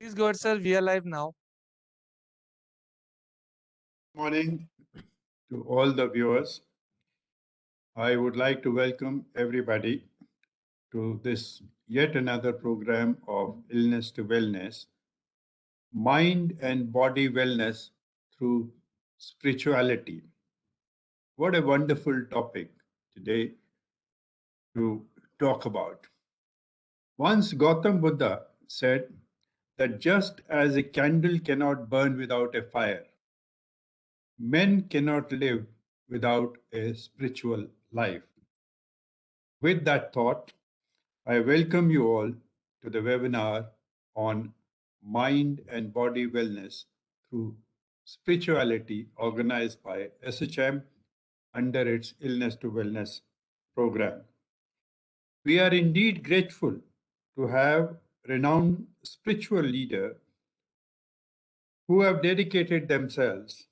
Please go ahead, sir. We are live now. Morning to all the viewers. I would like to welcome everybody to this yet another program of Illness to Wellness, Mind and Body Wellness through Spirituality. What a wonderful topic today to talk about. Once Gautam Buddha said that just as a candle cannot burn without a fire, men cannot live without a spiritual life. With that thought, I welcome you all to the webinar on mind and body wellness through spirituality organized by ASSOCHAM under its Illness to Wellness program. We are indeed grateful to have renowned spiritual leaders who have dedicated themselves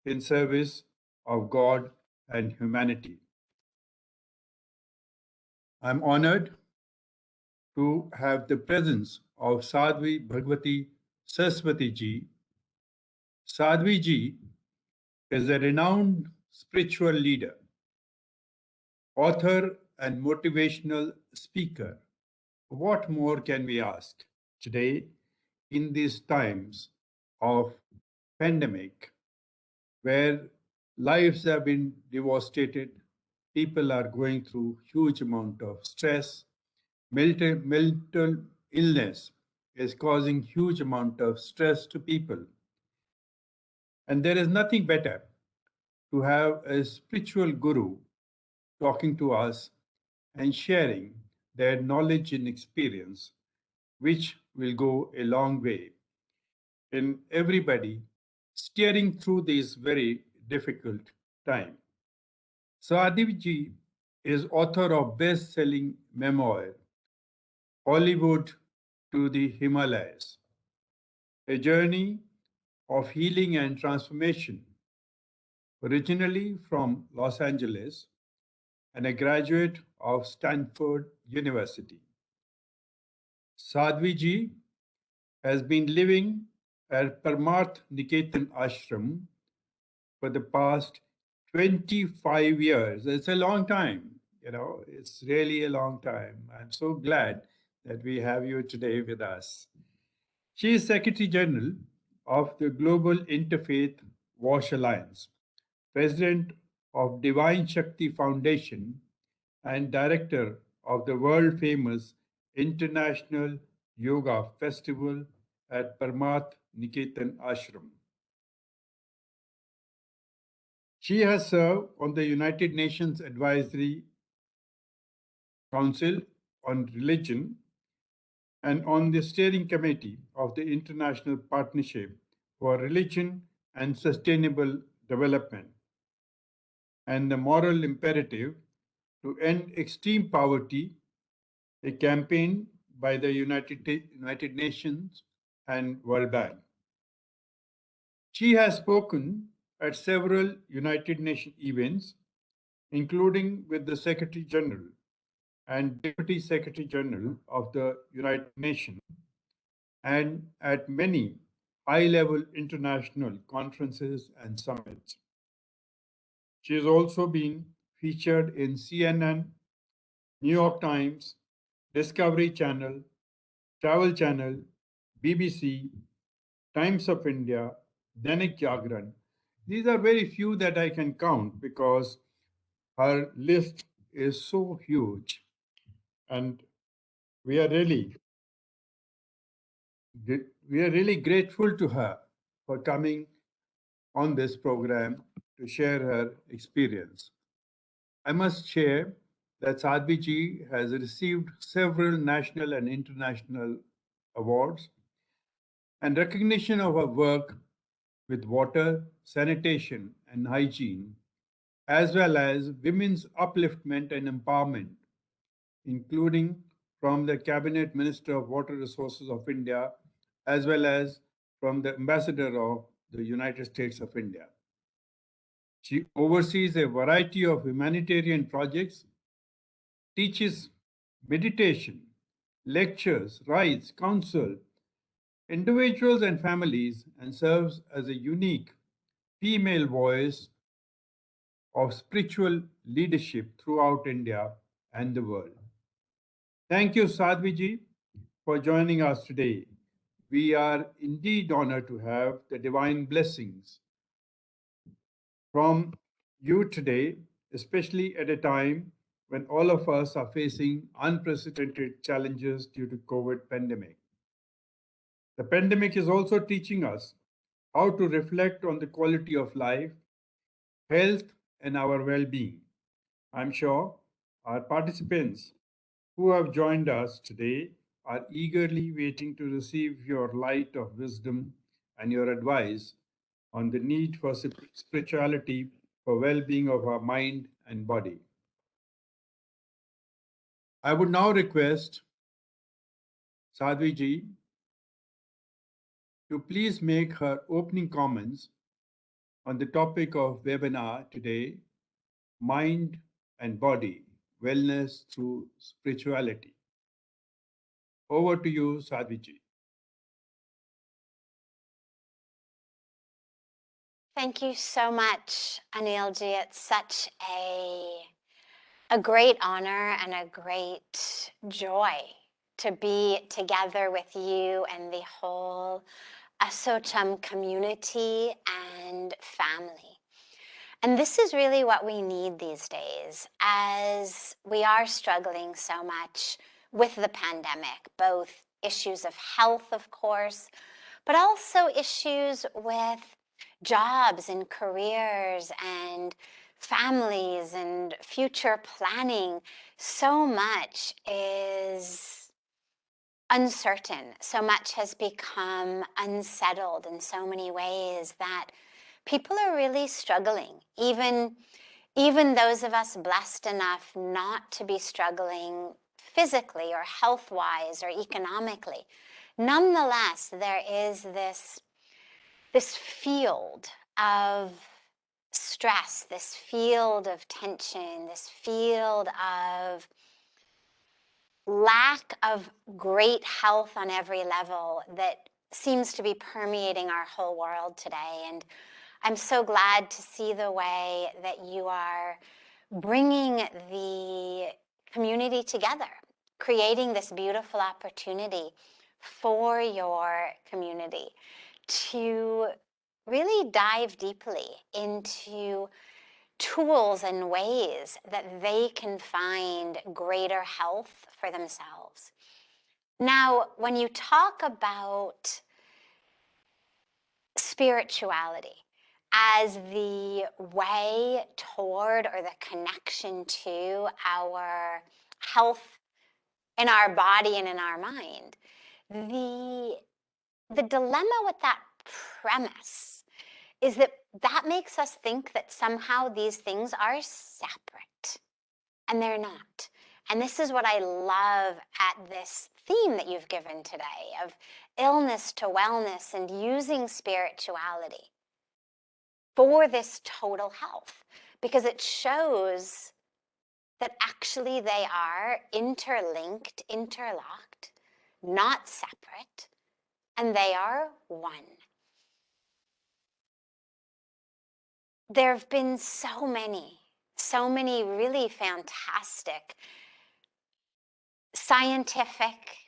in service of God and humanity. I'm honored to have the presence of Sadhvi Bhagwati Saraswati ji. Sadhvi ji is a renowned spiritual leader, author, and motivational speaker. What more can we ask today in these times of pandemic where lives have been devastated, people are going through huge amount of stress, mental illness is causing huge amount of stress to people. And there is nothing better to have a spiritual guru talking to us and sharing their knowledge and experience, which will go a long way in everybody steering through this very difficult time. Sadhvi is author of best-selling memoir, Hollywood to the Himalayas, a journey of healing and transformation. Originally from Los Angeles and a graduate of Stanford University, Sadhvi ji has been living at Parmarth Niketan Ashram for the past 25 years. It's a long time, it's really a long time. I'm so glad that we have you today with us. She is Secretary General of the Global Interfaith Wash Alliance, President of Divine Shakti Foundation, and Director of the world-famous International Yoga Festival at Parmarth Niketan Ashram. She has served on the United Nations Advisory Council on Religion and on the steering committee of the International Partnership for Religion and Sustainable Development, and the moral imperative to end extreme poverty, a campaign by the United Nations and World Bank. She has spoken at several United Nations events, including with the Secretary General and Deputy Secretary General of the United Nations, and at many high-level international conferences and summits. She has also been featured in CNN, New York Times, Discovery Channel, Travel Channel, BBC, Times of India, Dainik Jagran. These are very few that I can count because her list is so huge. And we are really grateful to her for coming on this program to share her experience. I must share that Sadhvi ji has received several national and international awards and recognition of her work with water, sanitation, and hygiene, as well as women's upliftment and empowerment, including from the Cabinet Minister of Water Resources of India, as well as from the Ambassador of the United States of India. She oversees a variety of humanitarian projects, teaches meditation, lectures, writes, counsel, individuals and families and serves as a unique female voice of spiritual leadership throughout India and the world. Thank you, Sadhviji, for joining us today. We are indeed honored to have the divine blessings from you today, especially at a time when all of us are facing unprecedented challenges due to COVID pandemic. The pandemic is also teaching us how to reflect on the quality of life, health, and our well-being. I'm sure our participants who have joined us today are eagerly waiting to receive your light of wisdom and your advice on the need for spirituality for well-being of our mind and body. I would now request Sadhvi ji to please make her opening comments on the topic of webinar today, mind and body, wellness through spirituality. Over to you, Sadhvi ji. Thank you so much, Anilji. It's such a great honor and a great joy to be together with you and the whole ASSOCHAM community and family. And this is really what we need these days as we are struggling so much with the pandemic, both issues of health, of course, but also issues with jobs and careers and families and future planning. So much is uncertain. So much has become unsettled in so many ways that people are really struggling. Even those of us blessed enough not to be struggling physically or health-wise or economically. Nonetheless, there is this field of stress, this field of tension, this field of lack of great health on every level that seems to be permeating our whole world today. And I'm so glad to see the way that you are bringing the community together, creating this beautiful opportunity for your community to really dive deeply into tools and ways that they can find greater health for themselves. Now, when you talk about spirituality as the way toward or the connection to our health in our body and in our mind, the dilemma with that premise is that that makes us think that somehow these things are separate, and they're not. And this is what I love at this theme that you've given today of illness to wellness and using spirituality for this total health, because it shows that actually they are interlinked, interlocked, not separate, and they are one. There have been so many really fantastic scientific,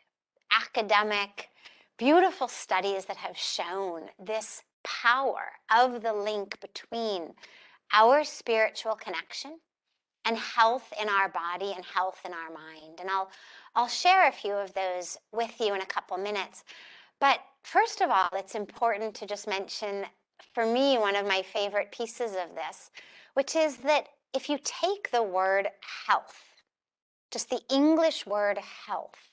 academic, beautiful studies that have shown this power of the link between our spiritual connection and health in our body and health in our mind. And I'll share a few of those with you in a couple minutes. But first of all, it's important to just mention, for me, one of my favorite pieces of this, which is that if you take the word health, just the English word health,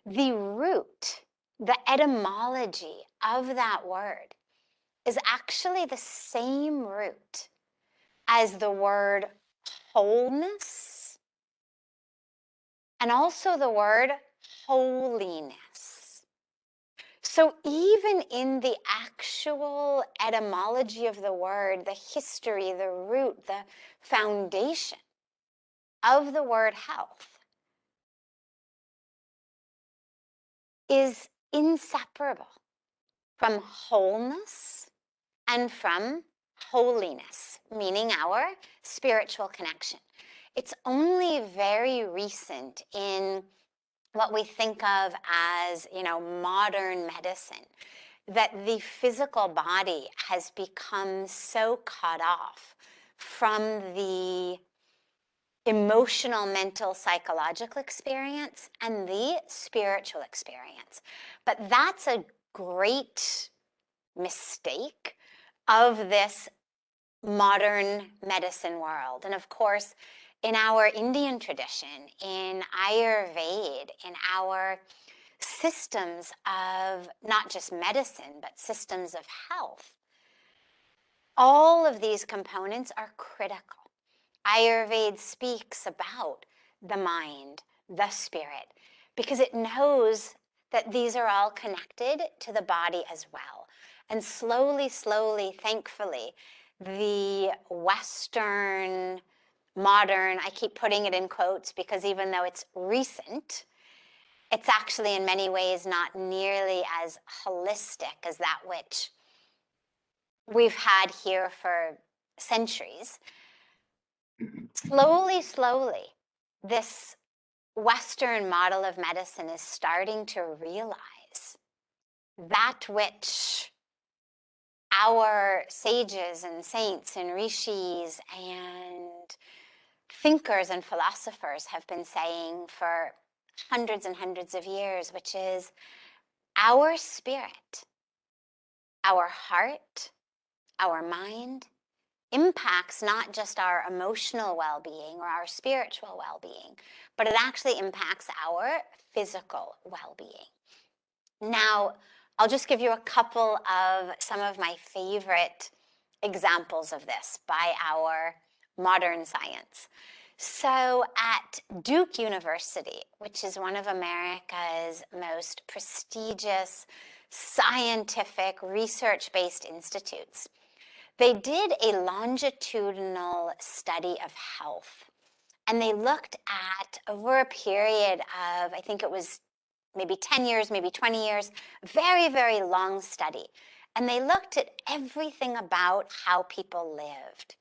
the root, the etymology of that word is actually the same root as the word wholeness and also the word holiness. So even in the actual etymology of the word, the history, the root, the foundation of the word health is inseparable from wholeness and from holiness, meaning our spiritual connection. It's only very recent in what we think of as, modern medicine, that the physical body has become so cut off from the emotional, mental, psychological experience and the spiritual experience. But that's a great mistake of this modern medicine world. And of course, in our Indian tradition, in Ayurveda, in our systems of not just medicine, but systems of health, all of these components are critical. Ayurveda speaks about the mind, the spirit, because it knows that these are all connected to the body as well. And slowly, slowly, thankfully, the Western, modern, I keep putting it in quotes because even though it's recent, it's actually in many ways not nearly as holistic as that which we've had here for centuries. Slowly, slowly, this Western model of medicine is starting to realize that which our sages and saints and rishis and thinkers and philosophers have been saying for hundreds and hundreds of years, which is our spirit, our heart, our mind impacts not just our emotional well-being or our spiritual well-being, but it actually impacts our physical well-being. Now, I'll just give you a couple of some of my favorite examples of this by our modern science. So at Duke University, which is one of America's most prestigious scientific research-based institutes, they did a longitudinal study of health. And they looked at, over a period of, I think it was maybe 10 years, maybe 20 years, very, very long study. And they looked at everything about how people lived.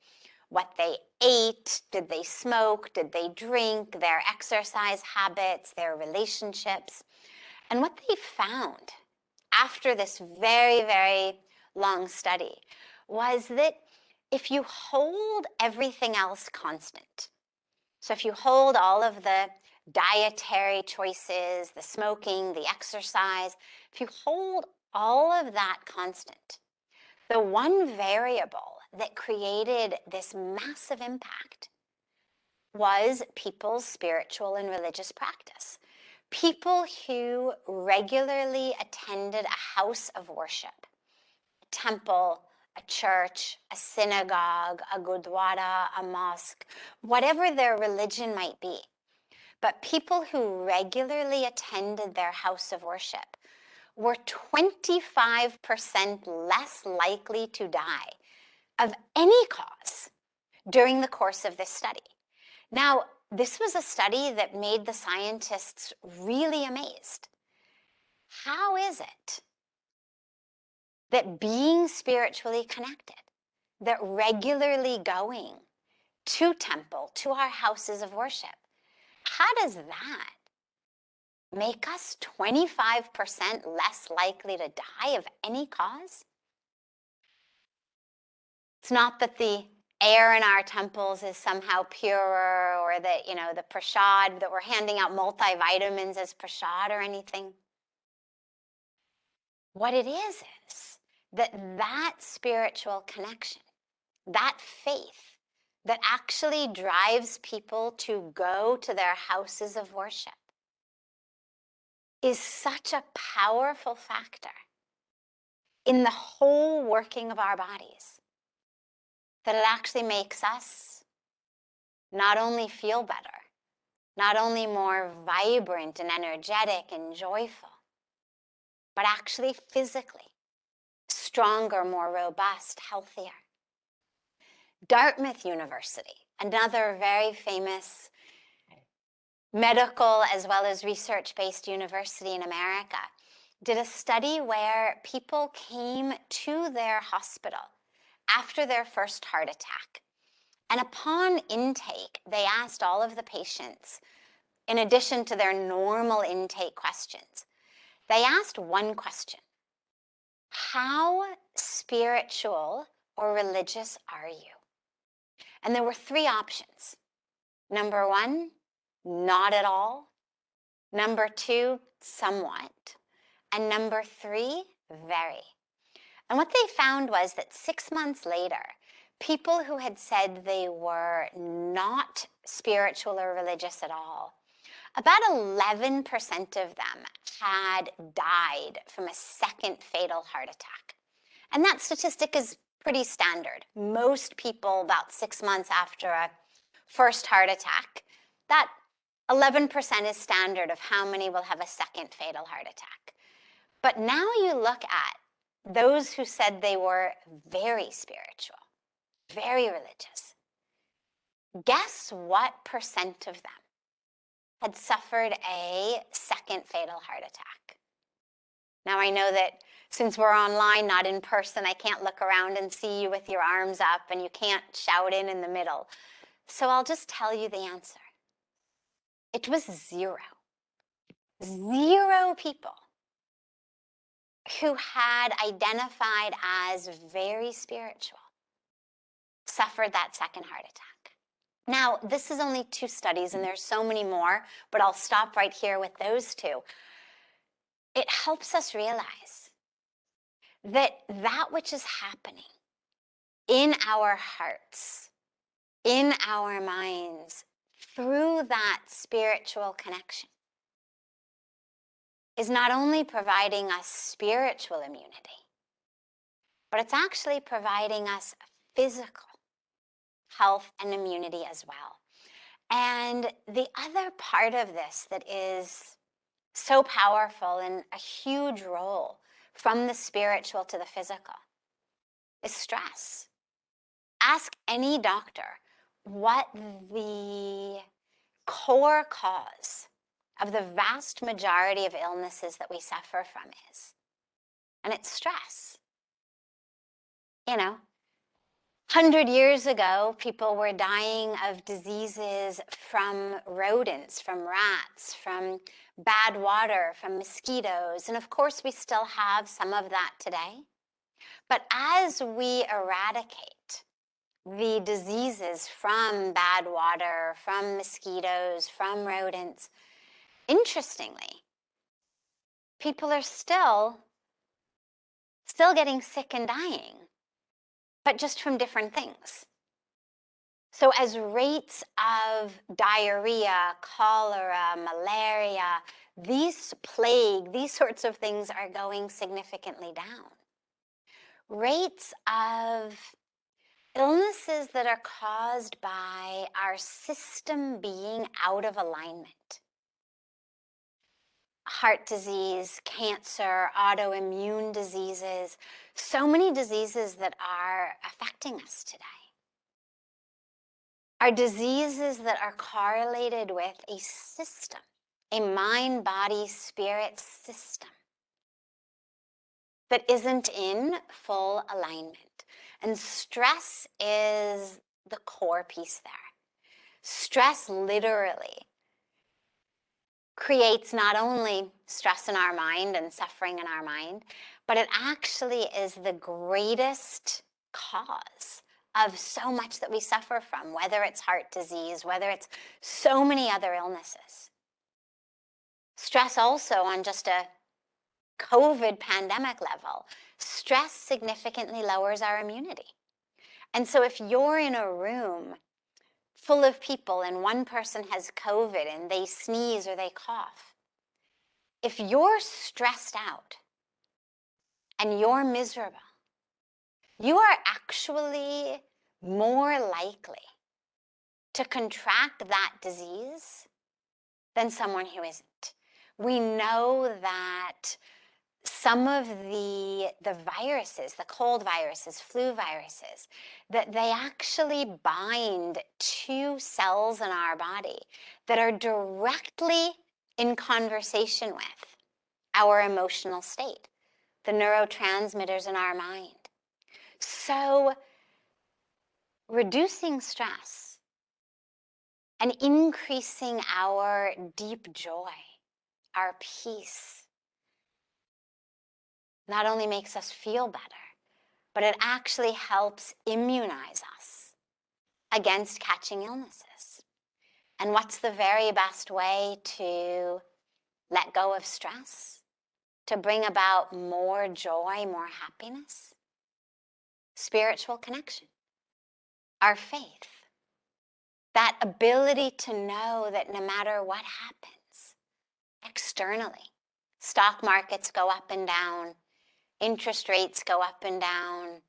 What they ate, did they smoke, did they drink, their exercise habits, their relationships. And what they found after this very, very long study was that if you hold everything else constant, so if you hold all of the dietary choices, the smoking, the exercise, if you hold all of that constant, the one variable that created this massive impact was people's spiritual and religious practice. People who regularly attended a house of worship, a temple, a church, a synagogue, a gurdwara, a mosque, whatever their religion might be. But people who regularly attended their house of worship were 25% less likely to die of any cause during the course of this study. Now, this was a study that made the scientists really amazed. How is it that being spiritually connected, that regularly going to temple, to our houses of worship, how does that make us 25% less likely to die of any cause? It's not that the air in our temples is somehow purer or that, the prasad, that we're handing out multivitamins as prasad or anything. What it is that spiritual connection, that faith that actually drives people to go to their houses of worship is such a powerful factor in the whole working of our bodies that it actually makes us not only feel better, not only more vibrant and energetic and joyful, but actually physically stronger, more robust, healthier. Dartmouth University, another very famous medical as well as research-based university in America, did a study where people came to their hospital after their first heart attack. And upon intake, they asked all of the patients, in addition to their normal intake questions, they asked one question: how spiritual or religious are you? And there were three options. Number one, not at all. Number two, somewhat. And number three, very. And what they found was that 6 months later, people who had said they were not spiritual or religious at all, about 11% of them had died from a second fatal heart attack. And that statistic is pretty standard. Most people, about 6 months after a first heart attack, that 11% is standard of how many will have a second fatal heart attack. But now you look at those who said they were very spiritual, very religious. Guess what percent of them had suffered a second fatal heart attack? Now I know that since we're online, not in person, I can't look around and see you with your arms up and you can't shout in the middle. So I'll just tell you the answer. It was 0. 0 people who had identified as very spiritual suffered that second heart attack. Now, this is only 2 studies, and there's so many more, but I'll stop right here with those 2. It helps us realize that that which is happening in our hearts, in our minds, through that spiritual connection is not only providing us spiritual immunity, but it's actually providing us physical health and immunity as well. And the other part of this that is so powerful and a huge role from the spiritual to the physical is stress. Ask any doctor what the core cause of the vast majority of illnesses that we suffer from is. And it's stress. 100 years ago, people were dying of diseases from rodents, from rats, from bad water, from mosquitoes. And of course, we still have some of that today. But as we eradicate the diseases from bad water, from mosquitoes, from rodents, interestingly, people are still getting sick and dying, but just from different things. So as rates of diarrhea, cholera, malaria, these sorts of things are going significantly down. Rates of illnesses that are caused by our system being out of alignment. Heart disease, cancer, autoimmune diseases, so many diseases that are affecting us today are diseases that are correlated with a system, a mind, body, spirit system that isn't in full alignment. And stress is the core piece there. Stress literally creates not only stress in our mind and suffering in our mind, but it actually is the greatest cause of so much that we suffer from, whether it's heart disease, whether it's so many other illnesses. Stress also on just a COVID pandemic level, stress significantly lowers our immunity. And so if you're in a room full of people and one person has COVID and they sneeze or they cough, if you're stressed out and you're miserable, you are actually more likely to contract that disease than someone who isn't. We know that some of the viruses, the cold viruses, flu viruses, that they actually bind to cells in our body that are directly in conversation with our emotional state, the neurotransmitters in our mind. So reducing stress and increasing our deep joy, our peace, not only makes us feel better, but it actually helps immunize us against catching illnesses. And what's the very best way to let go of stress? To bring about more joy, more happiness? Spiritual connection, our faith, that ability to know that no matter what happens externally, stock markets go up and down, interest rates go up and down,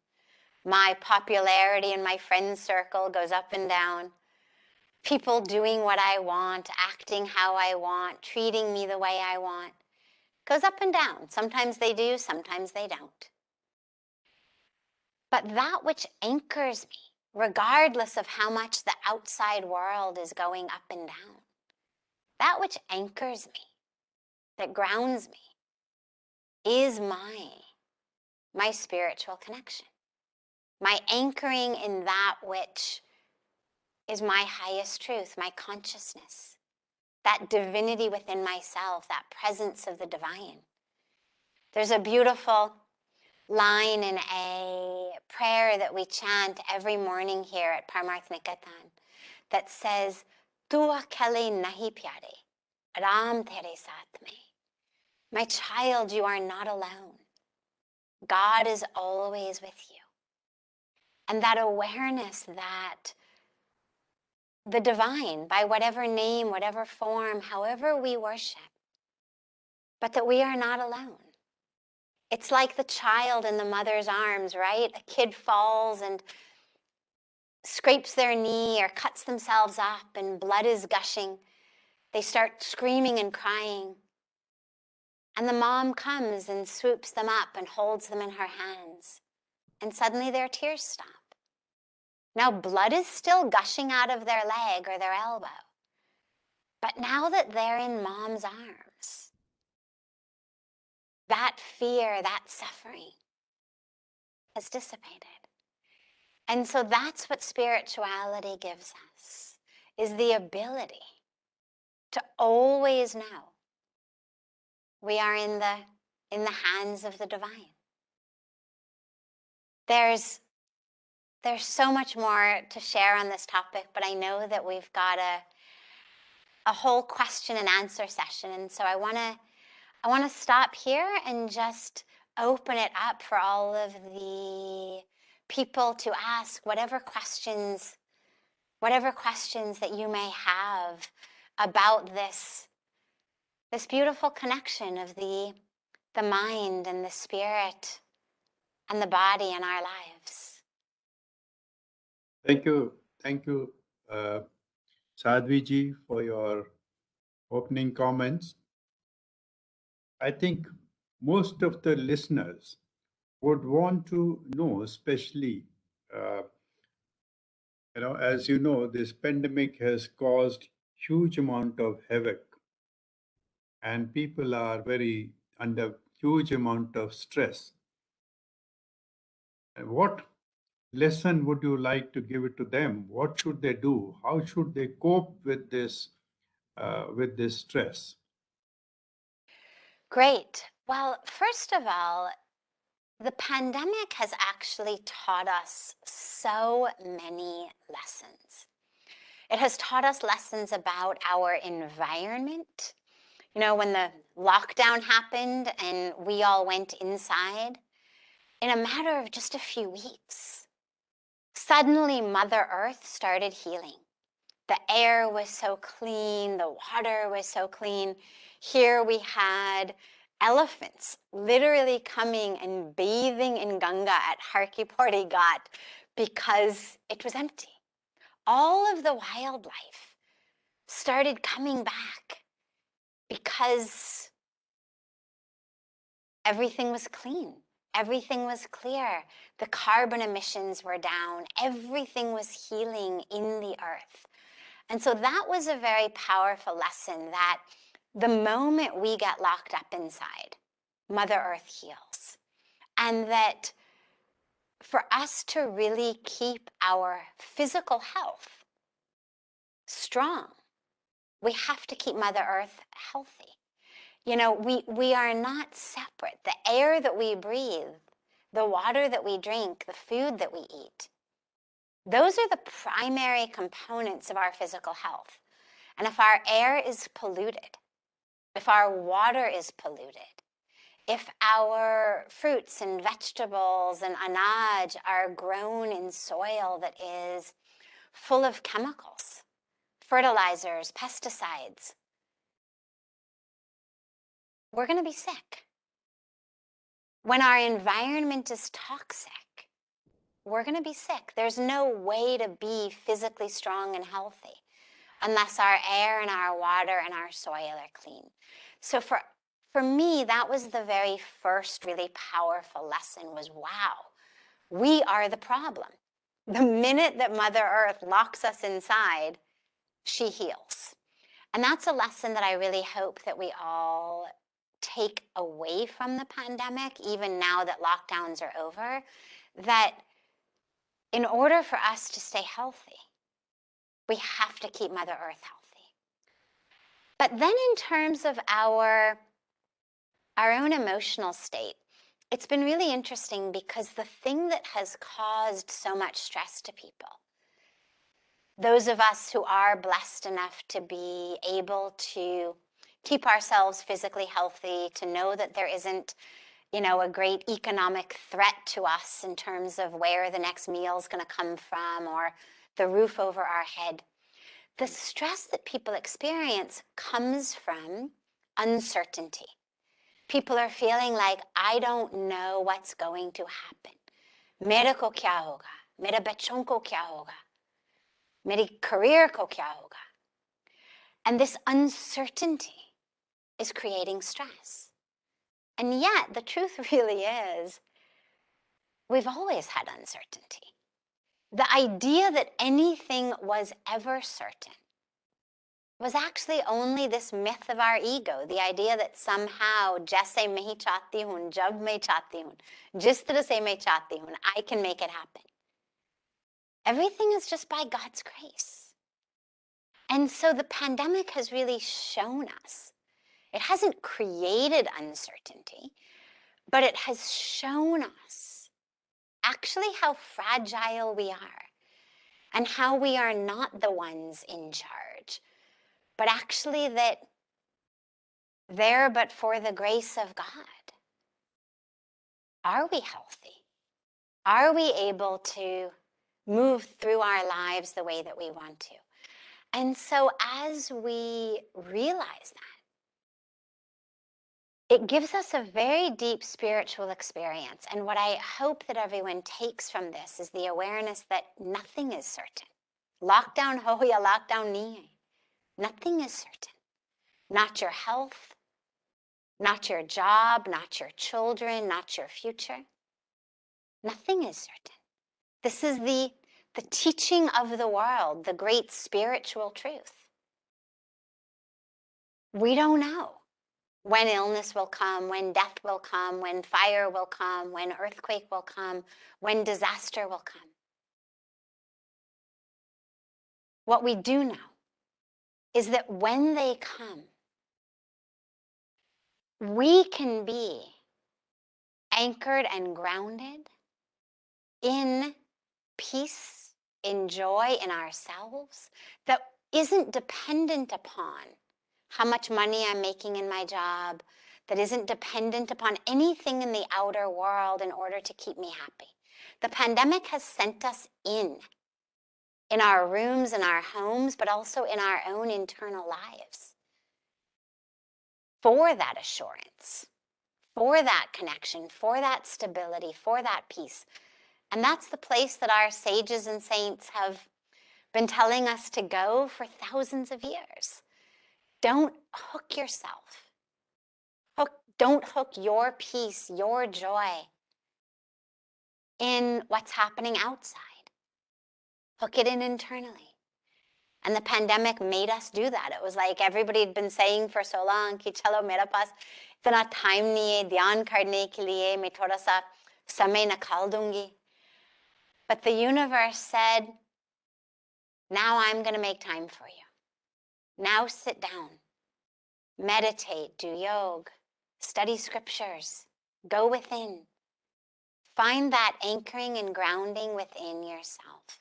my popularity in my friend circle goes up and down, people doing what I want, acting how I want, treating me the way I want, goes up and down. Sometimes they do, sometimes they don't. But that which anchors me, regardless of how much the outside world is going up and down, that which anchors me, that grounds me, is my spiritual connection. My anchoring in that which is my highest truth, my consciousness, that divinity within myself, that presence of the divine. There's a beautiful line in a prayer that we chant every morning here at Parmarth Nikatan that says, "Tua kale nahi pyare, Ram tere saath mein." My child, you are not alone. God is always with you. And that awareness that the divine, by whatever name, whatever form, however we worship, but that we are not alone. It's like the child in the mother's arms, right? A kid falls and scrapes their knee or cuts themselves up and blood is gushing. They start screaming and crying. And the mom comes and swoops them up and holds them in her hands. And suddenly their tears stop. Now blood is still gushing out of their leg or their elbow. But now that they're in mom's arms, that fear, that suffering has dissipated. And so that's what spirituality gives us, is the ability to always know we are in the hands of the divine. There's so much more to share on this topic, but I know that we've got a whole question and answer session, and so I want to stop here and just open it up for all of the people to ask whatever questions that you may have about this beautiful connection of the mind and the spirit and the body in our lives. Thank you, Sadhviji, for your opening comments. I think most of the listeners would want to know, especially, as you know, this pandemic has caused huge amount of havoc, and people are very under huge amount of stress. And what lesson would you like to give it to them? What should they do? How should they cope with this stress? Great. Well, first of all, the pandemic has actually taught us so many lessons. It has taught us lessons about our environment. You know, when the lockdown happened and we all went inside, in a matter of just a few weeks, suddenly Mother Earth started healing. The air was so clean, the water was so clean. Here we had elephants literally coming and bathing in Ganga at Har Ki Pauri Ghat because it was empty. All of the wildlife started coming back because everything was clean. Everything was clear. The carbon emissions were down. Everything was healing in the earth. And so that was a very powerful lesson, that the moment we get locked up inside, Mother Earth heals. And that for us to really keep our physical health strong, we have to keep Mother Earth healthy. You know, we are not separate. The air that we breathe, the water that we drink, the food that we eat, those are the primary components of our physical health. And if our air is polluted, if our water is polluted, if our fruits and vegetables and anaj are grown in soil that is full of chemicals, fertilizers, pesticides, we're going to be sick. When our environment is toxic, we're going to be sick. There's no way to be physically strong and healthy unless our air and our water and our soil are clean. So for me, that was the very first really powerful lesson was, wow, we are the problem. The minute that Mother Earth locks us inside, she heals. And that's a lesson that I really hope that we all take away from the pandemic, even now that lockdowns are over, that in order for us to stay healthy, we have to keep Mother Earth healthy. But then in terms of our own emotional state, it's been really interesting because the thing that has caused so much stress to people, those of us who are blessed enough to be able to keep ourselves physically healthy, to know that there isn't, a great economic threat to us in terms of where the next meal is going to come from or the roof over our head. The stress that people experience comes from uncertainty. People are feeling like, I don't know what's going to happen. Mere ko kya hoga? Mera bachon ko kya hoga? Meri career ko kya hoga? And this uncertainty is creating stress. And yet, the truth really is, we've always had uncertainty. The idea that anything was ever certain was actually only this myth of our ego, the idea that somehow, jaise main chahti hoon, jab main chahti hoon, jis tarah se main chahti hoon, I can make it happen. Everything is just by God's grace. And so the pandemic has really shown us, it hasn't created uncertainty, but it has shown us actually how fragile we are and how we are not the ones in charge, but actually that there but for the grace of God. Are we healthy? Are we able to move through our lives the way that we want to? And so as we realize that, it gives us a very deep spiritual experience. And what I hope that everyone takes from this is the awareness that nothing is certain. Lockdown ho ya lockdown nahi. Nothing is certain. Not your health, not your job, not your children, not your future. Nothing is certain. This is the teaching of the world, the great spiritual truth. We don't know when illness will come, when death will come, when fire will come, when earthquake will come, when disaster will come. What we do know is that when they come, we can be anchored and grounded in peace, in joy in ourselves that isn't dependent upon how much money I'm making in my job, that isn't dependent upon anything in the outer world in order to keep me happy. The pandemic has sent us in our rooms, in our homes, but also in our own internal lives for that assurance, for that connection, for that stability, for that peace. And that's the place that our sages and saints have been telling us to go for thousands of years. Don't hook yourself. Don't hook your peace, your joy in what's happening outside. Hook it in internally. And the pandemic made us do that. It was like everybody had been saying for so long, कि चलो मेरे पास इतना time नहीं है ध्यान करने के लिए, मैं थोड़ा सा समय निकाल दूंगी. But the universe said, now I'm going to make time for you. Now sit down, meditate, do yoga, study scriptures, go within. Find that anchoring and grounding within yourself.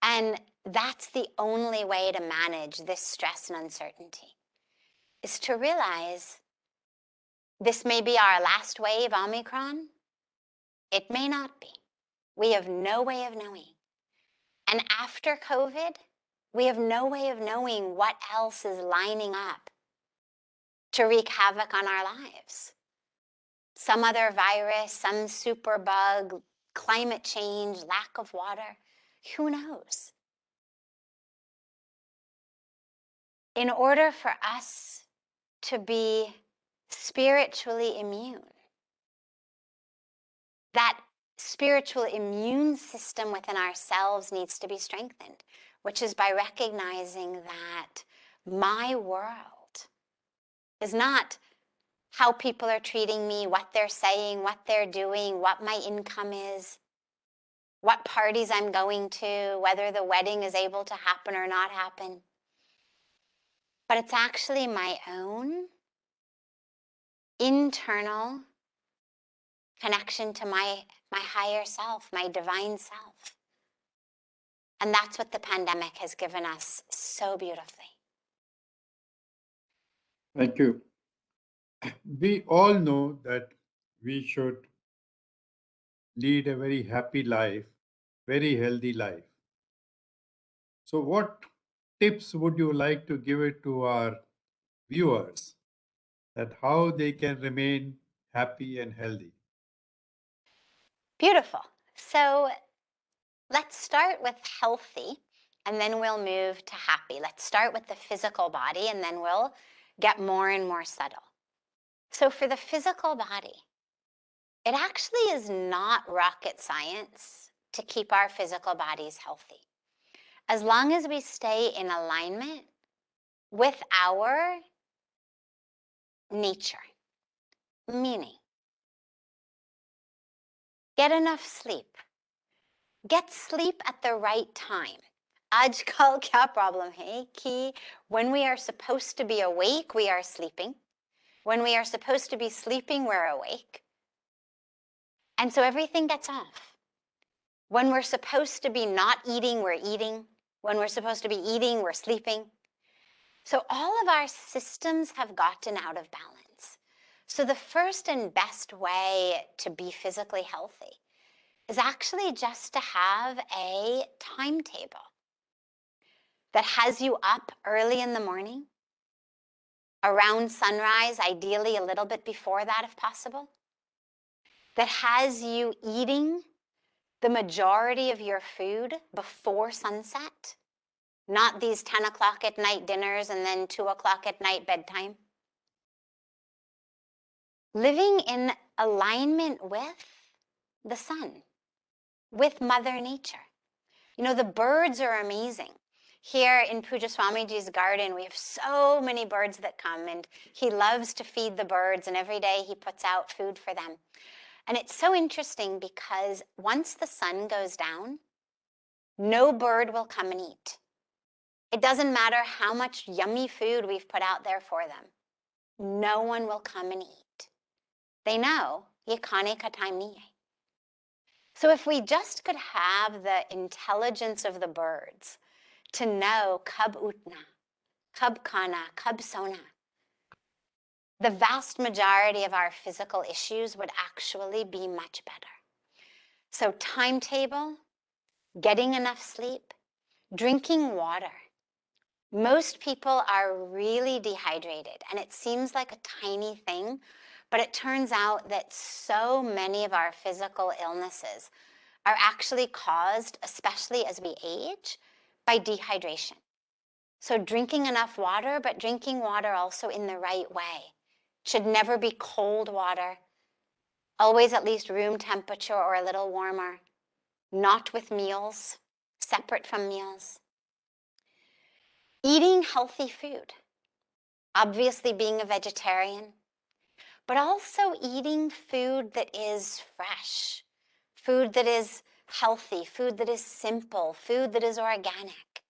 And that's the only way to manage this stress and uncertainty, is to realize this may be our last wave, Omicron. It may not be. We have no way of knowing. And after COVID, we have no way of knowing what else is lining up to wreak havoc on our lives. Some other virus, some super bug, climate change, lack of water, who knows? In order for us to be spiritually immune, that spiritual immune system within ourselves needs to be strengthened, which is by recognizing that my world is not how people are treating me, what they're saying, what they're doing, what my income is, what parties I'm going to, whether the wedding is able to happen or not happen. But it's actually my own internal connection to my higher self, my divine self. And that's what the pandemic has given us so beautifully. Thank you. We all know that we should lead a very happy life, very healthy life. So, what tips would you like to give it to our viewers that how they can remain happy and healthy? Beautiful. So let's start with healthy, and then we'll move to happy. Let's start with the physical body, and then we'll get more and more subtle. So for the physical body, it actually is not rocket science to keep our physical bodies healthy. As long as we stay in alignment with our nature, meaning get enough sleep. Get sleep at the right time. आजकल क्या problem है कि when we are supposed to be awake, we are sleeping. When we are supposed to be sleeping, we're awake. And so everything gets off. When we're supposed to be not eating, we're eating. When we're supposed to be eating, we're sleeping. So all of our systems have gotten out of balance. So the first and best way to be physically healthy is actually just to have a timetable that has you up early in the morning, around sunrise, ideally a little bit before that if possible, that has you eating the majority of your food before sunset, not these 10 o'clock at night dinners and then 2 o'clock at night bedtime. Living in alignment with the sun, with Mother Nature. You know, the birds are amazing. Here in Puja Swamiji's garden, we have so many birds that come, and he loves to feed the birds, and every day he puts out food for them. And it's so interesting because once the sun goes down, no bird will come and eat. It doesn't matter how much yummy food we've put out there for them. No one will come and eat. They know, ye khane ka time nahi hai. So if we just could have the intelligence of the birds to know kab utna, kab khana, kab sona, the vast majority of our physical issues would actually be much better. So timetable, getting enough sleep, drinking water. Most people are really dehydrated, and it seems like a tiny thing, but it turns out that so many of our physical illnesses are actually caused, especially as we age, by dehydration. So drinking enough water, but drinking water also in the right way. Should never be cold water, always at least room temperature or a little warmer, not with meals, separate from meals. Eating healthy food, obviously being a vegetarian, but also eating food that is fresh, food that is healthy, food that is simple, food that is organic.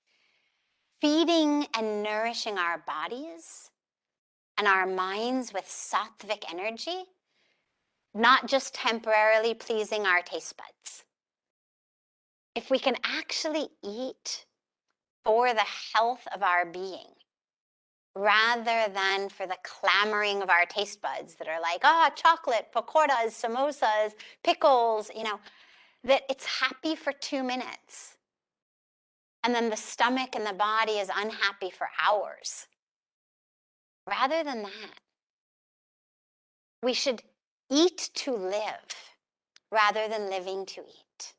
Feeding and nourishing our bodies and our minds with sattvic energy, not just temporarily pleasing our taste buds. If we can actually eat for the health of our being, rather than for the clamoring of our taste buds that are like, chocolate, pakoras, samosas, pickles, that it's happy for 2 minutes. And then the stomach and the body is unhappy for hours. Rather than that, we should eat to live rather than living to eat.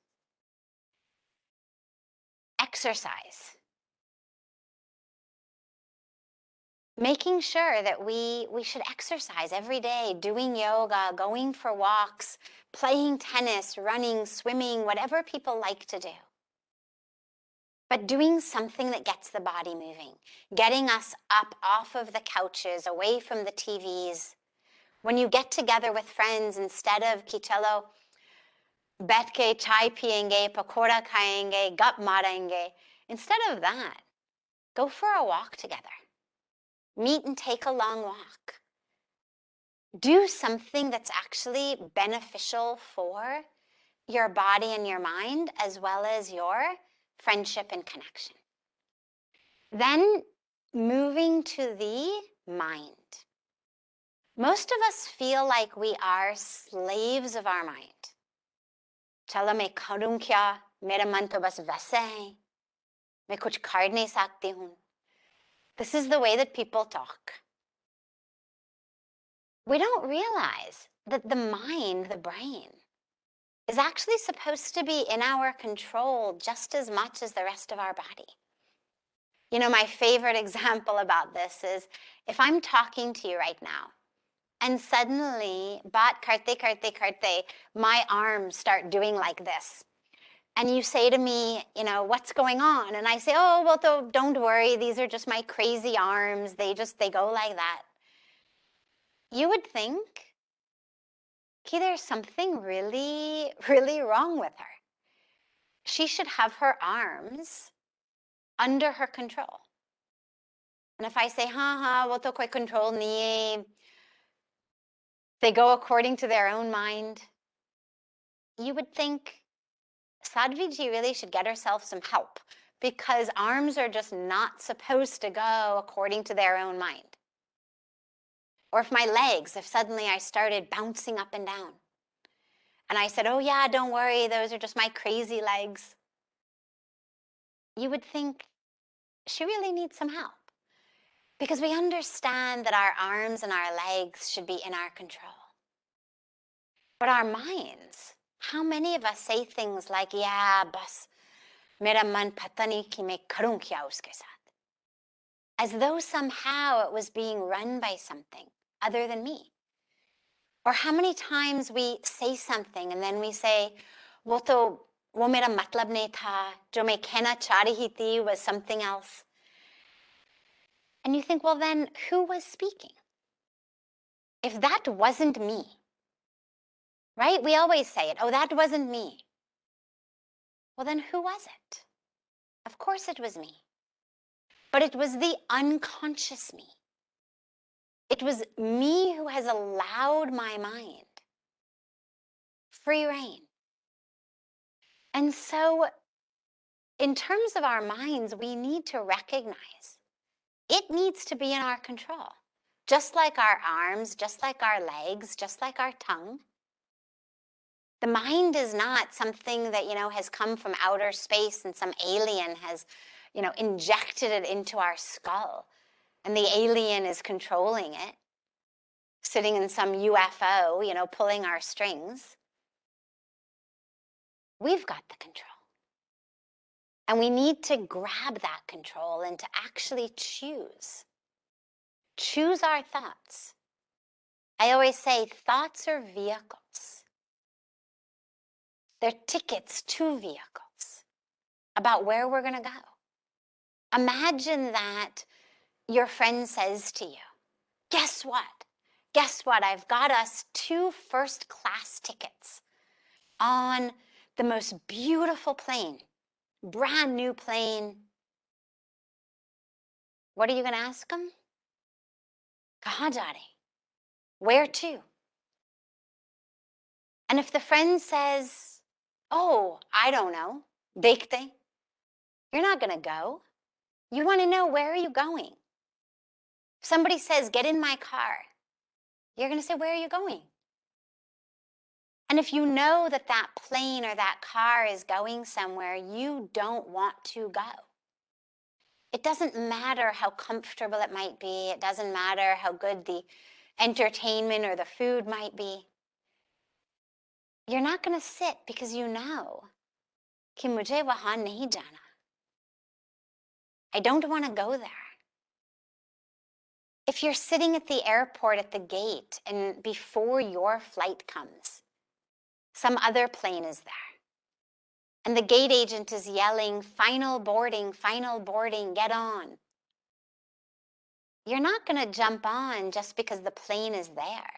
Exercise. Making sure that we should exercise every day, doing yoga, going for walks, playing tennis, running, swimming, whatever people like to do. But doing something that gets the body moving, getting us up off of the couches, away from the TVs. When you get together with friends, instead of ki chalo, बैठ के chai piyenge, pakora khayenge, gup marenge, instead of that, go for a walk together. Meet and take a long walk. Do something that's actually beneficial for your body and your mind, as well as your friendship and connection. Then moving to the mind. Most of us feel like we are slaves of our mind. Chala मैं करूं क्या? मेरा मन तो बस वैसे है. मैं कुछ कर नहीं सकती हूं. This is the way that people talk. We don't realize that the mind, the brain, is actually supposed to be in our control just as much as the rest of our body. My favorite example about this is if I'm talking to you right now and suddenly, baat karte, my arms start doing like this. And you say to me, what's going on? And I say, oh, well, don't worry. These are just my crazy arms. They go like that. You would think, okay, there's something really, really wrong with her. She should have her arms under her control. And if I say, wo to koi control nahi hai, they go according to their own mind, you would think Sadhviji really should get herself some help, because arms are just not supposed to go according to their own mind. Or if my legs, if suddenly I started bouncing up and down, and I said, oh yeah, don't worry, those are just my crazy legs, you would think she really needs some help. Because we understand that our arms and our legs should be in our control. But our minds, how many of us say things like, yeah, bas, mera man pata nahi ki main karun kya uske saath? As though somehow it was being run by something other than me. Or how many times we say something and then we say, wo mera matlab nahi tha, jo main kehna cha rahi thi was something else. And you think, well then, who was speaking? If that wasn't me, right? We always say it, oh, that wasn't me. Well then, who was it? Of course it was me. But it was the unconscious me. It was me who has allowed my mind free rein. And so, in terms of our minds, we need to recognize it needs to be in our control. Just like our arms, just like our legs, just like our tongue. The mind is not something that, has come from outer space and some alien has, injected it into our skull. And the alien is controlling it, sitting in some UFO, pulling our strings. We've got the control. And we need to grab that control and to actually choose. Choose our thoughts. I always say thoughts are vehicles. They're tickets to vehicles about where we're going to go. Imagine that your friend says to you, guess what? Guess what? I've got us 2 first-class tickets on the most beautiful plane, brand new plane. What are you going to ask them? Kahan ja rahe? Where to? And if the friend says, oh, I don't know, dekhte, you're not going to go. You want to know, where are you going? If somebody says, get in my car, you're going to say, where are you going? And if you know that that plane or that car is going somewhere you don't want to go, it doesn't matter how comfortable it might be. It doesn't matter how good the entertainment or the food might be. You're not going to sit because you know कि मुझे वहाँ नहीं जाना. I don't want to go there. If you're sitting at the airport at the gate and before your flight comes, some other plane is there, and the gate agent is yelling, final boarding, get on. You're not going to jump on just because the plane is there.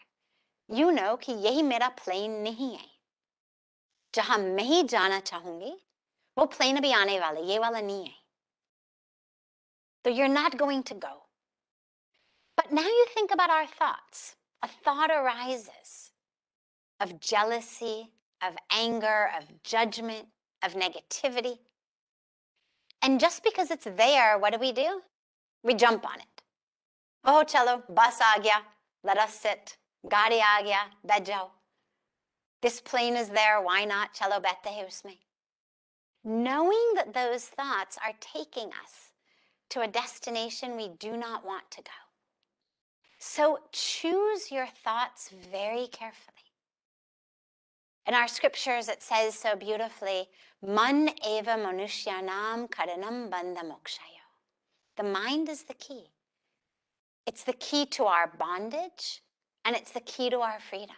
You know कि यही मेरा plane नहीं है. जहाँ मैं ही जाना चाहूँगी, वो plane अभी आने वाला, ये वाला नहीं है. So you're not going to go. But now you think about our thoughts. A thought arises of jealousy, of anger, of judgment, of negativity. And just because it's there, what do? We jump on it. Oh, chalo, bus aa gaya, let us sit. Gaadi aa gaya, baith jao. This plane is there, why not? Chalo, baithte hai usme. Knowing that those thoughts are taking us to a destination we do not want to go. So choose your thoughts very carefully. In our scriptures, it says so beautifully, Man eva manushyanam karanam bandha mokshayo. The mind is the key. It's the key to our bondage, and it's the key to our freedom.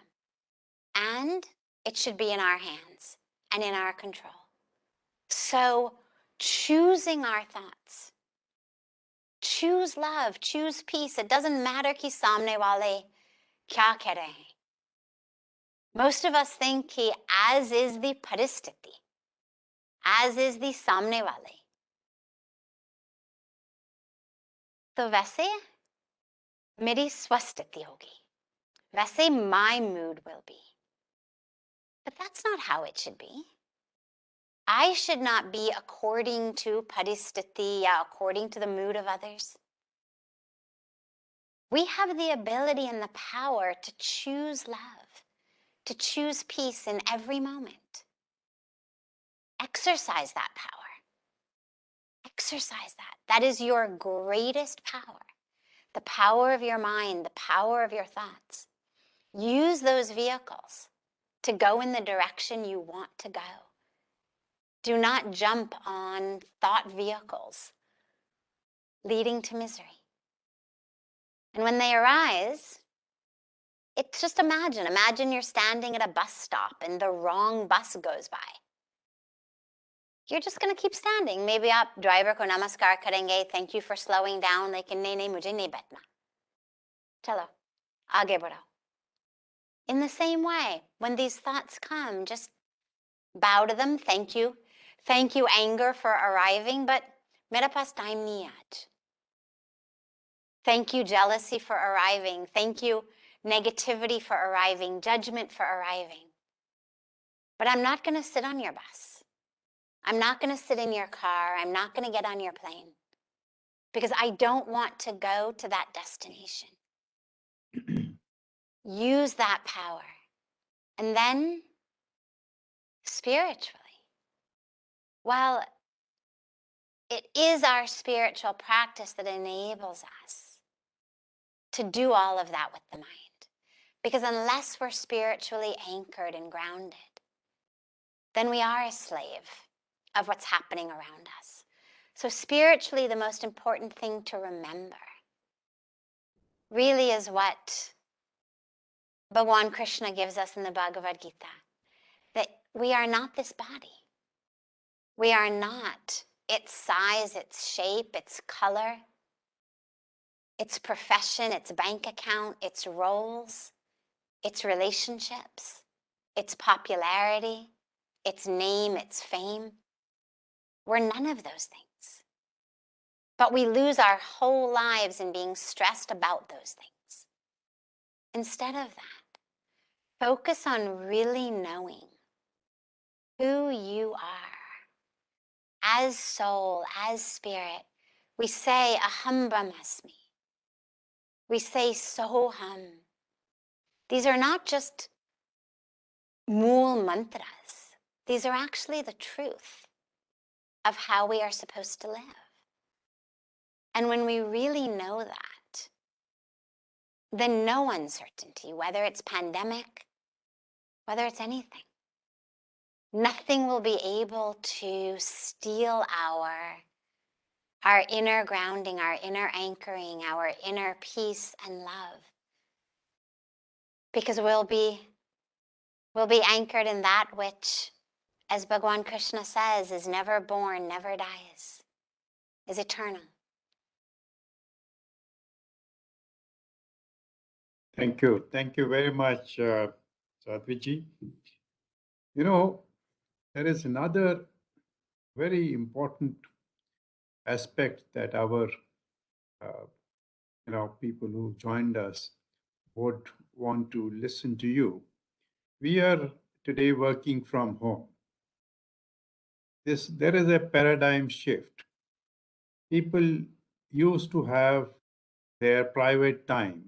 And it should be in our hands and in our control. So choosing our thoughts, choose love, choose peace. It doesn't matter ki samne wale kya keh rahe hain. Most of us think कि as is the paristiti, as is the सामने वाले, तो वैसे मेरी स्वस्तिति होगी, वैसे my mood will be. But that's not how it should be. I should not be according to paristiti, according to the mood of others. We have the ability and the power to choose love, to choose peace in every moment. Exercise that power. Exercise that. That is your greatest power. The power of your mind, the power of your thoughts. Use those vehicles to go in the direction you want to go. Do not jump on thought vehicles leading to misery. And when they arise, it's just imagine you're standing at a bus stop and the wrong bus goes by. You're just going to keep standing. Maybe आप driver को नमस्कार करेंगे, thank you for slowing down, लेकिन नहीं मुझे नहीं बैठना. चलो, आगे बढ़ो. In the same way, when these thoughts come, just bow to them. Thank you. Thank you, anger, for arriving, but मेरे पास time नहीं आज. Thank you, jealousy, for arriving. Thank you, negativity, for arriving, judgment, for arriving. But I'm not going to sit on your bus. I'm not going to sit in your car. I'm not going to get on your plane because I don't want to go to that destination. Use that power. And then spiritually, well, it is our spiritual practice that enables us to do all of that with the mind. Because unless we're spiritually anchored and grounded, then we are a slave of what's happening around us. So spiritually, the most important thing to remember really is what Bhagwan Krishna gives us in the Bhagavad Gita, that we are not this body. We are not its size, its shape, its color, its profession, its bank account, its roles, its relationships, its popularity, its name, its fame. We're none of those things. But we lose our whole lives in being stressed about those things. Instead of that, focus on really knowing who you are as soul, as spirit. We say aham brahmasmi. We say soham. These are not just mool mantras. These are actually the truth of how we are supposed to live. And when we really know that, then no uncertainty, whether it's pandemic, whether it's anything, nothing will be able to steal our inner grounding, our inner anchoring, our inner peace and love. Because we'll be anchored in that which, as Bhagavan Krishna says, is never born, never dies, is eternal. Thank you. Thank you very much, Sadhviji. You know, there is another very important aspect that our people who joined us would want to listen to you. We are today working from home. There is a paradigm shift. People used to have their private times.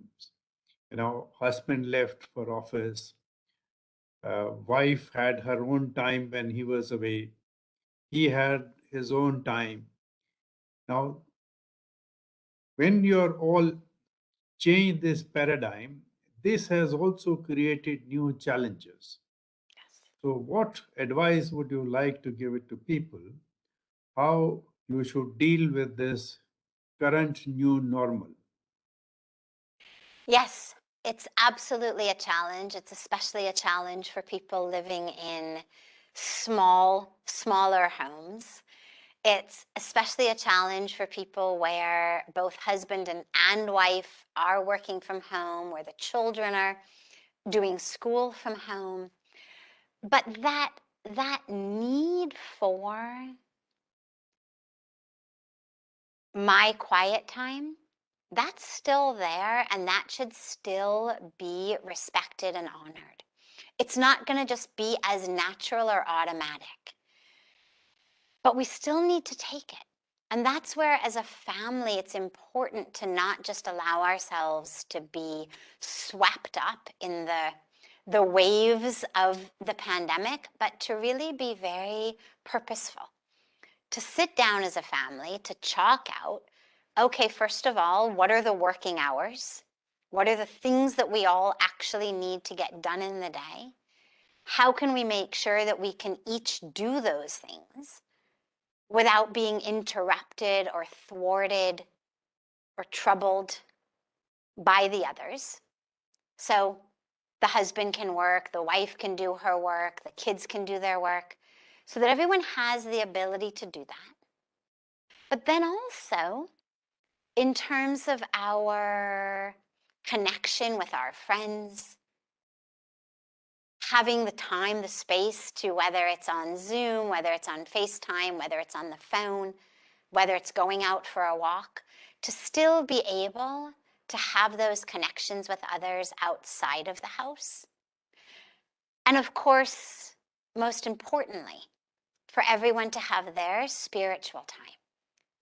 Husband left for office. Wife had her own time when he was away. He had his own time. Now, when you're all change this paradigm, this has also created new challenges. Yes. So, what advice would you like to give it to people? How you should deal with this current new normal? Yes, it's absolutely a challenge. It's especially a challenge for people living in smaller homes. It's especially a challenge for people where both husband and wife are working from home, where the children are doing school from home. But that need for my quiet time, that's still there, and that should still be respected and honored. It's not going to just be as natural or automatic, but we still need to take it. And that's where, as a family, it's important to not just allow ourselves to be swept up in the waves of the pandemic, but to really be very purposeful. To sit down as a family, to chalk out, okay, first of all, what are the working hours? What are the things that we all actually need to get done in the day? How can we make sure that we can each do those things without being interrupted or thwarted or troubled by the others? So the husband can work, the wife can do her work, the kids can do their work, so that everyone has the ability to do that. But then also, in terms of our connection with our friends, having the time, the space to, whether it's on Zoom, whether it's on FaceTime, whether it's on the phone, whether it's going out for a walk, to still be able to have those connections with others outside of the house. And of course, most importantly, for everyone to have their spiritual time.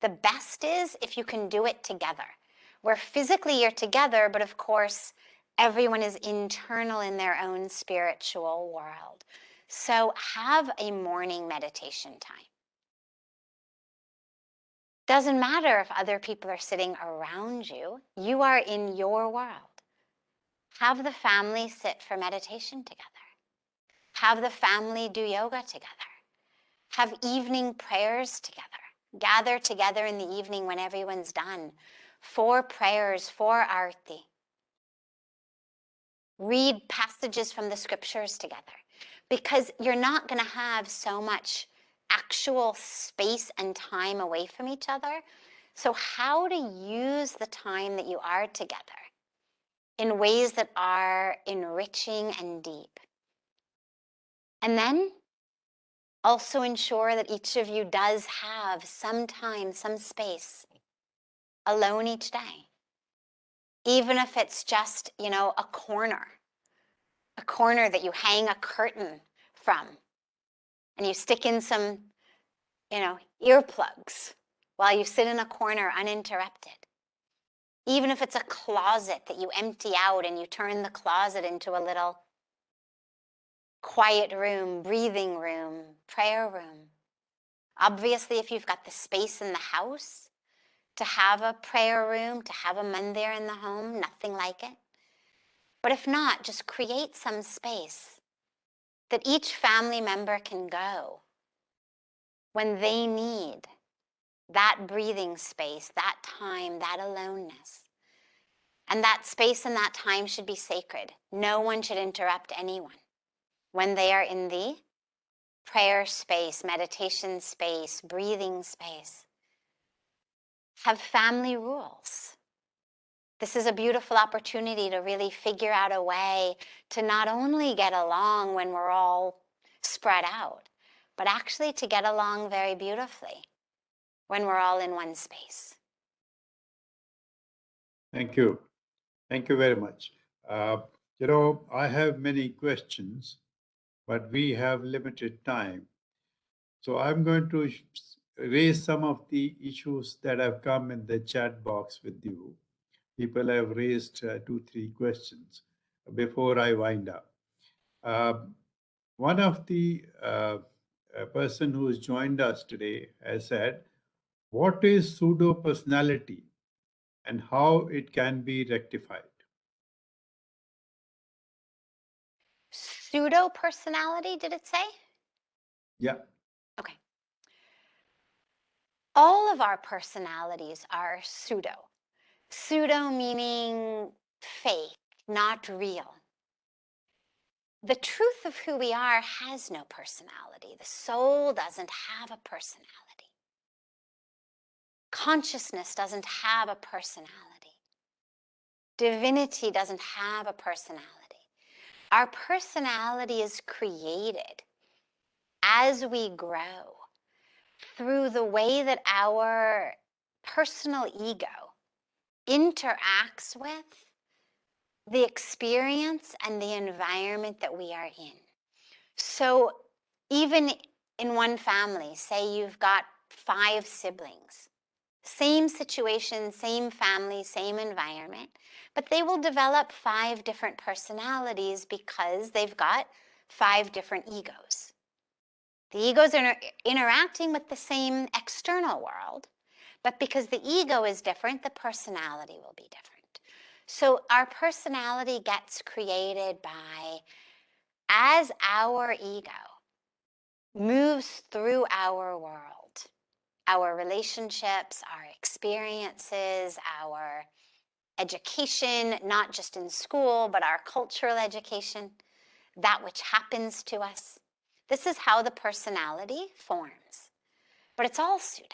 The best is if you can do it together, where physically you're together, but of course, everyone is internal in their own spiritual world. So have a morning meditation time. Doesn't matter if other people are sitting around you, you are in your world. Have the family sit for meditation together. Have the family do yoga together. Have evening prayers together. Gather together in the evening when everyone's done. 4 prayers, 4 arti. Read passages from the scriptures together. Because you're not going to have so much actual space and time away from each other. So how to use the time that you are together in ways that are enriching and deep. And then also ensure that each of you does have some time, some space alone each day. Even if it's just, a corner that you hang a curtain from and you stick in some, earplugs while you sit in a corner uninterrupted. Even if it's a closet that you empty out and you turn the closet into a little quiet room, breathing room, prayer room. Obviously, if you've got the space in the house to have a prayer room, to have a mandir in the home, nothing like it. But if not, just create some space that each family member can go when they need that breathing space, that time, that aloneness. And that space and that time should be sacred. No one should interrupt anyone when they are in the prayer space, meditation space, breathing space. Have family rules. This is a beautiful opportunity to really figure out a way to not only get along when we're all spread out, but actually to get along very beautifully when we're all in one space. Thank you. Thank you very much. I have many questions, but we have limited time. So I'm going to raise some of the issues that have come in the chat box with you. People have raised 2-3 questions before I wind up. One of the person who has joined us today has said, what is pseudo personality and how it can be rectified? Pseudo personality, did it say? Yeah. Okay. All of our personalities are pseudo. Pseudo meaning fake, not real. The truth of who we are has no personality. The soul doesn't have a personality. Consciousness doesn't have a personality. Divinity doesn't have a personality. Our personality is created as we grow through the way that our personal ego interacts with the experience and the environment that we are in. So even in one family, say you've got 5 siblings, same situation, same family, same environment, but they will develop 5 different personalities because they've got 5 different egos. The egos are interacting with the same external world, but because the ego is different, the personality will be different. So our personality gets created by, as our ego moves through our world, our relationships, our experiences, our education, not just in school, but our cultural education, that which happens to us. This is how the personality forms. But it's all pseudo.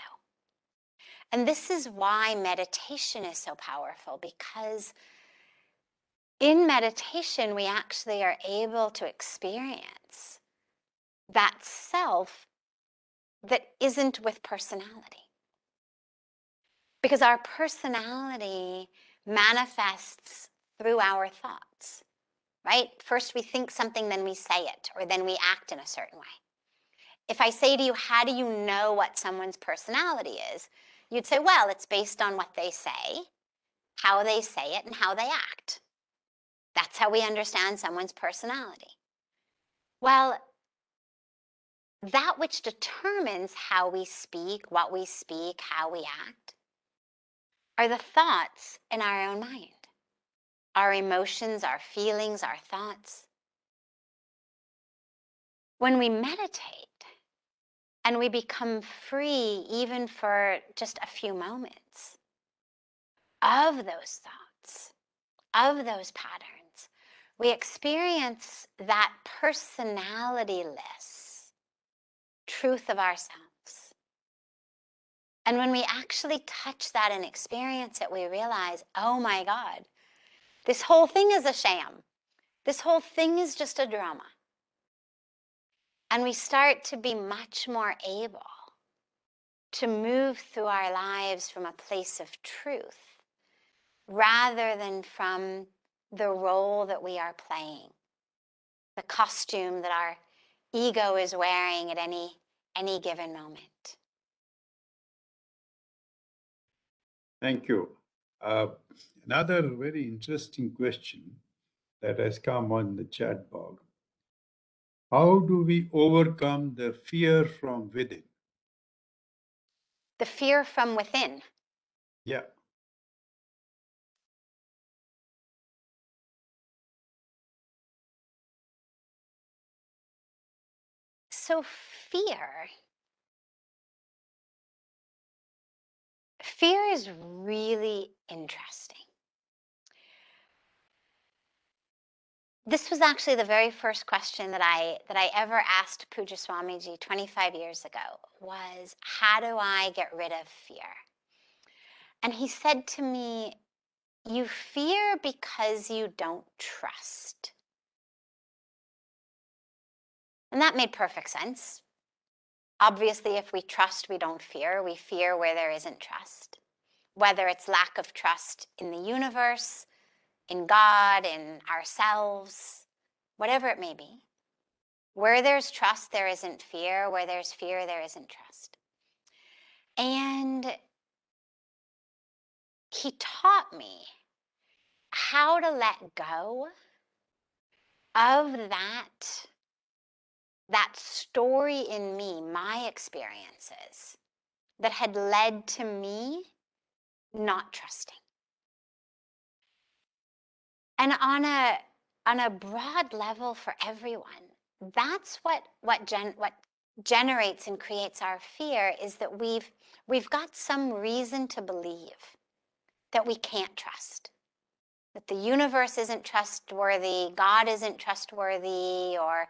And this is why meditation is so powerful, because in meditation, we actually are able to experience that self that isn't with personality. Because our personality manifests through our thoughts, right? First we think something, then we say it, or then we act in a certain way. If I say to you, how do you know what someone's personality is? You'd say, well, it's based on what they say, how they say it, and how they act. That's how we understand someone's personality. Well, that which determines how we speak, how we act, are the thoughts in our own mind. Our emotions, our feelings, our thoughts. When we meditate and we become free, even for just a few moments, of those thoughts, of those patterns, we experience that personality-less truth of ourselves. And when we actually touch that and experience it, we realize, oh my God, this whole thing is a sham. This whole thing is just a drama. And we start to be much more able to move through our lives from a place of truth rather than from the role that we are playing, the costume that our ego is wearing at any given moment. Thank you. Another very interesting question that has come on the chat box. How do we overcome the fear from within? The fear from within. Yeah. So fear is really interesting. This was actually the very first question that I ever asked Pujya Swamiji 25 years ago was, how do I get rid of fear? And he said to me, you fear because you don't trust. And that made perfect sense. Obviously, if we trust, we don't fear. We fear where there isn't trust. Whether it's lack of trust in the universe, in God, in ourselves, whatever it may be. Where there's trust, there isn't fear. Where there's fear, there isn't trust. And he taught me how to let go of that story in me, my experiences, that had led to me not trusting. And on a broad level for everyone, that's what generates and creates our fear, is that we've got some reason to believe that we can't trust, that the universe isn't trustworthy, God isn't trustworthy, or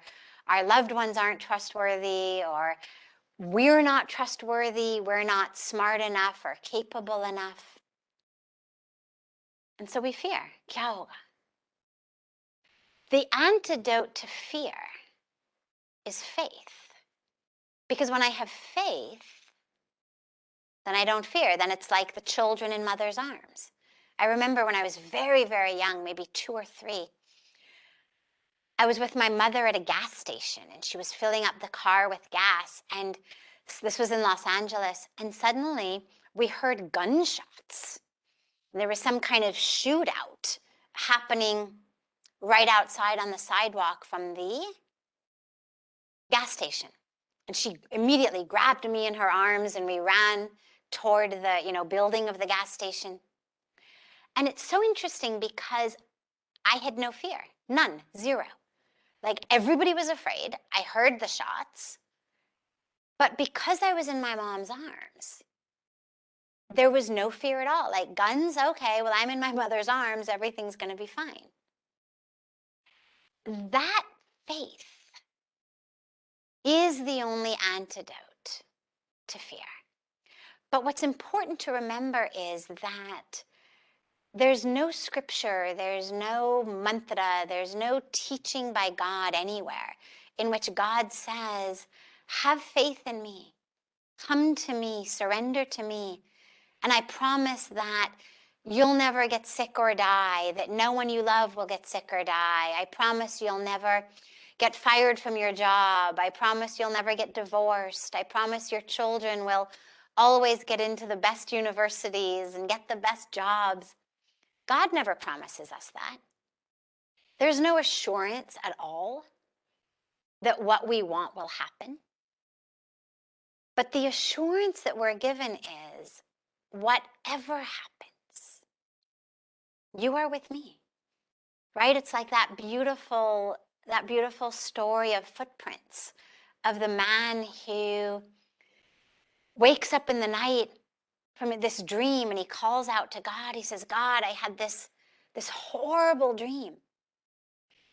our loved ones aren't trustworthy, or we're not trustworthy, we're not smart enough or capable enough. And so we fear. Kya hoga? The antidote to fear is faith. Because when I have faith, then I don't fear. Then it's like the children in mother's arms. I remember when I was very, very young, maybe 2 or 3, I was with my mother at a gas station, and she was filling up the car with gas. And this was in Los Angeles. And suddenly we heard gunshots. And there was some kind of shootout happening right outside on the sidewalk from the gas station. And she immediately grabbed me in her arms, and we ran toward the building of the gas station. And it's so interesting because I had no fear, none, zero. Like, everybody was afraid. I heard the shots. But because I was in my mom's arms, there was no fear at all. Like, guns, okay, well, I'm in my mother's arms, everything's going to be fine. That faith is the only antidote to fear. But what's important to remember is that there's no scripture, there's no mantra, there's no teaching by God anywhere in which God says, have faith in me, come to me, surrender to me, and I promise that you'll never get sick or die, that no one you love will get sick or die. I promise you'll never get fired from your job. I promise you'll never get divorced. I promise your children will always get into the best universities and get the best jobs. God never promises us that. There's no assurance at all that what we want will happen. But the assurance that we're given is, whatever happens, you are with me, right? It's like that beautiful story of footprints, of the man who wakes up in the night from this dream and he calls out to God. He says, God, I had this horrible dream.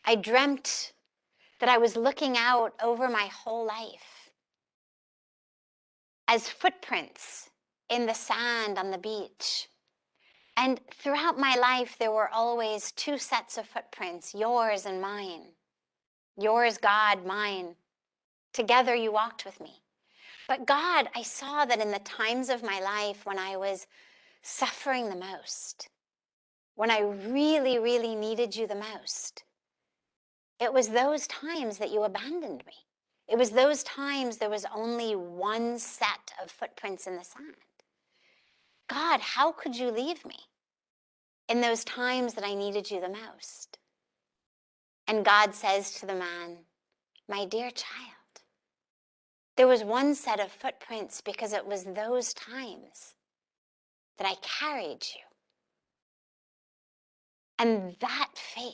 I dreamt that I was looking out over my whole life, as footprints in the sand on the beach. And throughout my life, there were always two sets of footprints, yours and mine. Yours, God, mine. Together you walked with me. But God, I saw that in the times of my life when I was suffering the most, when I really, really needed you the most, it was those times that you abandoned me. It was those times there was only one set of footprints in the sand. God, how could you leave me in those times that I needed you the most? And God says to the man, my dear child, there was one set of footprints because it was those times that I carried you. And that faith,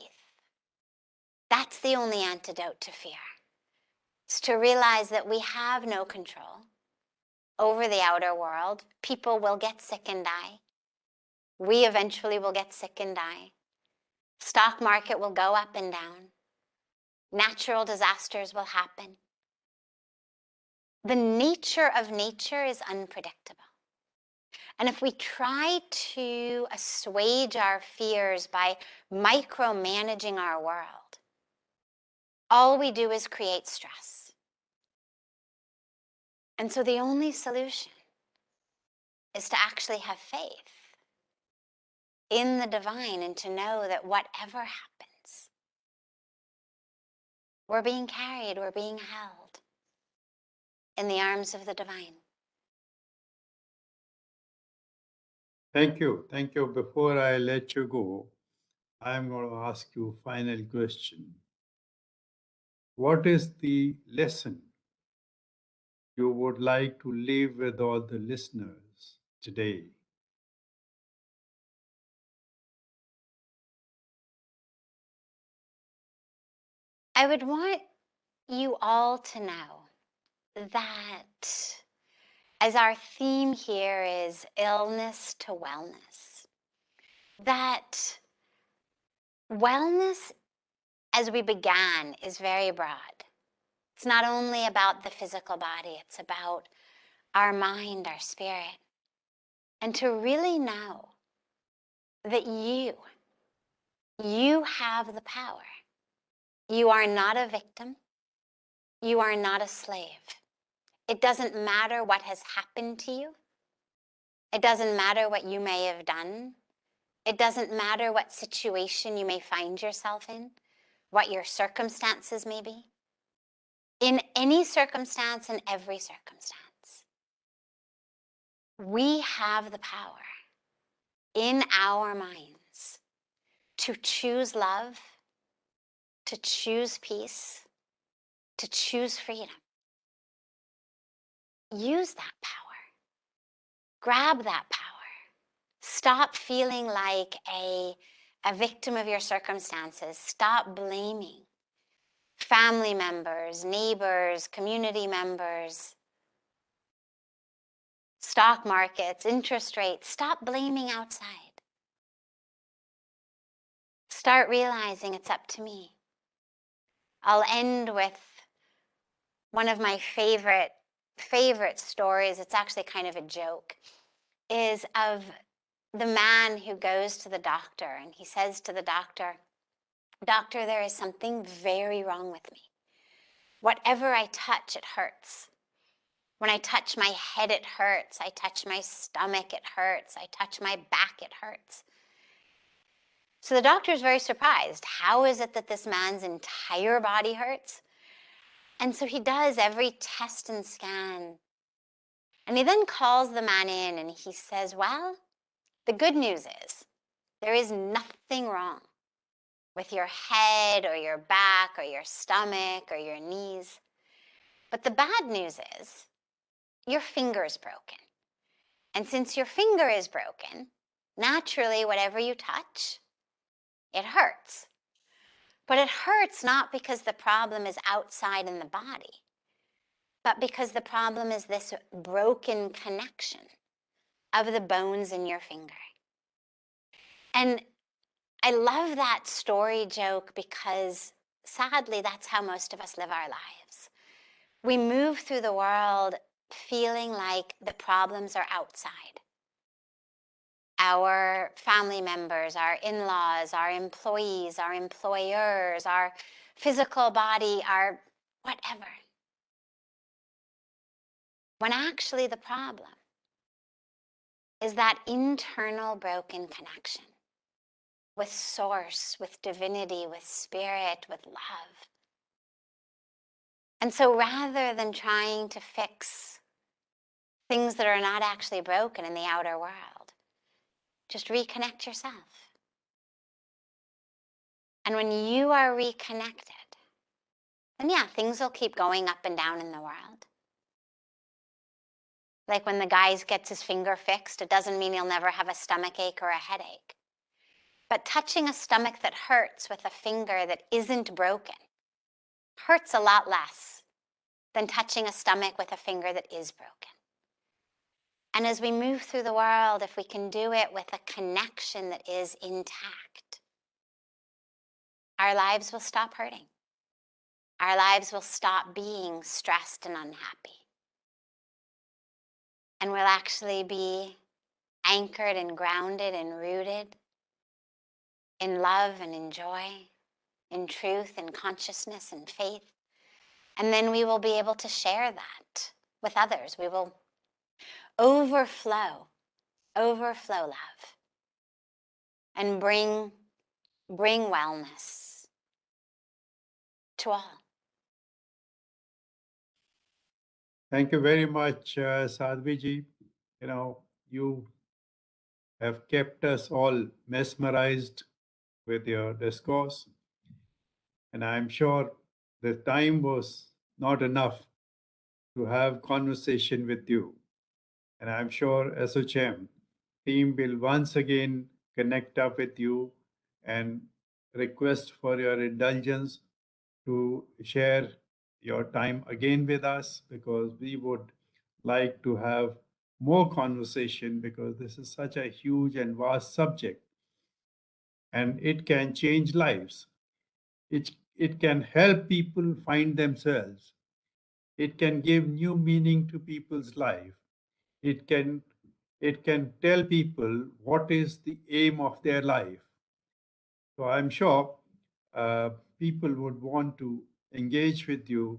that's the only antidote to fear. It's to realize that we have no control over the outer world. People will get sick and die. We eventually will get sick and die. Stock market will go up and down. Natural disasters will happen. The nature of nature is unpredictable. And if we try to assuage our fears by micromanaging our world, all we do is create stress. And so the only solution is to actually have faith in the divine and to know that whatever happens, we're being carried, we're being held in the arms of the divine. Thank you. Thank you. Before I let you go, I'm going to ask you a final question. What is the lesson you would like to leave with all the listeners today? I would want you all to know that as our theme here is illness to wellness, that wellness, as we began, is very broad. It's not only about the physical body, it's about our mind, our spirit. And to really know that you have the power. You are not a victim. You are not a slave. It doesn't matter what has happened to you. It doesn't matter what you may have done. It doesn't matter what situation you may find yourself in, what your circumstances may be. In any circumstance, in every circumstance, we have the power in our minds to choose love, to choose peace, to choose freedom. Use that power. Grab that power. Stop feeling like a victim of your circumstances. Stop blaming family members, neighbors, community members, stock markets, interest rates. Stop blaming outside. Start realizing it's up to me. I'll end with one of my favorite stories. It's actually kind of a joke, is of the man who goes to the doctor and he says to the doctor, "Doctor, there is something very wrong with me. Whatever I touch, it hurts. When I touch my head, it hurts. I touch my stomach, it hurts. I touch my back, it hurts." So the doctor is very surprised. How is it that this man's entire body hurts? And so he does every test and scan. And he then calls the man in and he says, "Well, the good news is there is nothing wrong with your head or your back or your stomach or your knees. But the bad news is your finger is broken. And since your finger is broken, naturally, whatever you touch, it hurts. But it hurts not because the problem is outside in the body, but because the problem is this broken connection of the bones in your finger." And I love that story joke because sadly, that's how most of us live our lives. We move through the world feeling like the problems are outside. Our family members, our in-laws, our employees, our employers, our physical body, our whatever. When actually the problem is that internal broken connection with source, with divinity, with spirit, with love. And so rather than trying to fix things that are not actually broken in the outer world, just reconnect yourself. And when you are reconnected, then yeah, things will keep going up and down in the world. Like when the guy gets his finger fixed, it doesn't mean he'll never have a stomach ache or a headache. But touching a stomach that hurts with a finger that isn't broken hurts a lot less than touching a stomach with a finger that is broken. And as we move through the world, if we can do it with a connection that is intact, our lives will stop hurting. Our lives will stop being stressed and unhappy. And we'll actually be anchored and grounded and rooted in love and in joy, in truth and consciousness and faith. And then we will be able to share that with others. We will overflow love and bring wellness to all. Thank you very much, Sadhviji. You know, you have kept us all mesmerized with your discourse. And I'm sure the time was not enough to have conversation with you. And I'm sure ASSOCHAM team will once again connect up with you and request for your indulgence to share your time again with us, because we would like to have more conversation, because this is such a huge and vast subject and it can change lives. It can help people find themselves. It can give new meaning to people's life. It can tell people what is the aim of their life. So I'm sure uh, people would want to engage with you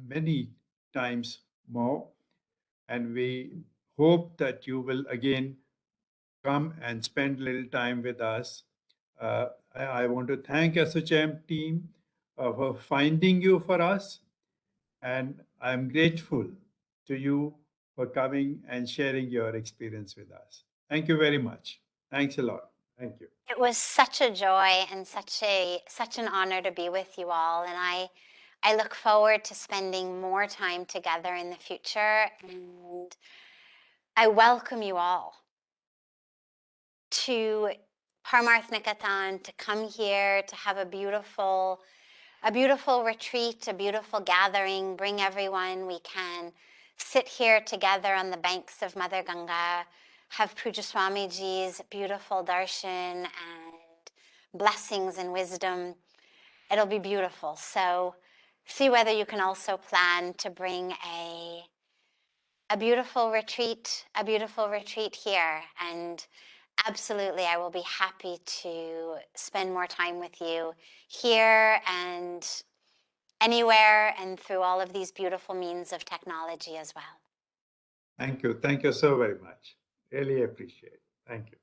many times more. And we hope that you will again come and spend a little time with us. I want to thank ASSOCHAM team for finding you for us. And I'm grateful to you for coming and sharing your experience with us. Thank you very much. Thanks a lot. Thank you. It was such a joy and such an honor to be with you all, and I look forward to spending more time together in the future, and I welcome you all to Parmarth Nikatan, to come here, to have a beautiful retreat, a beautiful gathering, bring everyone. We can sit here together on the banks of Mother Ganga, have Puja Swamiji's beautiful darshan and blessings and wisdom. It'll be beautiful. So see whether you can also plan to bring a beautiful retreat here. And absolutely, I will be happy to spend more time with you here and anywhere and through all of these beautiful means of technology as well. Thank you. Thank you so very much. Really appreciate it. Thank you.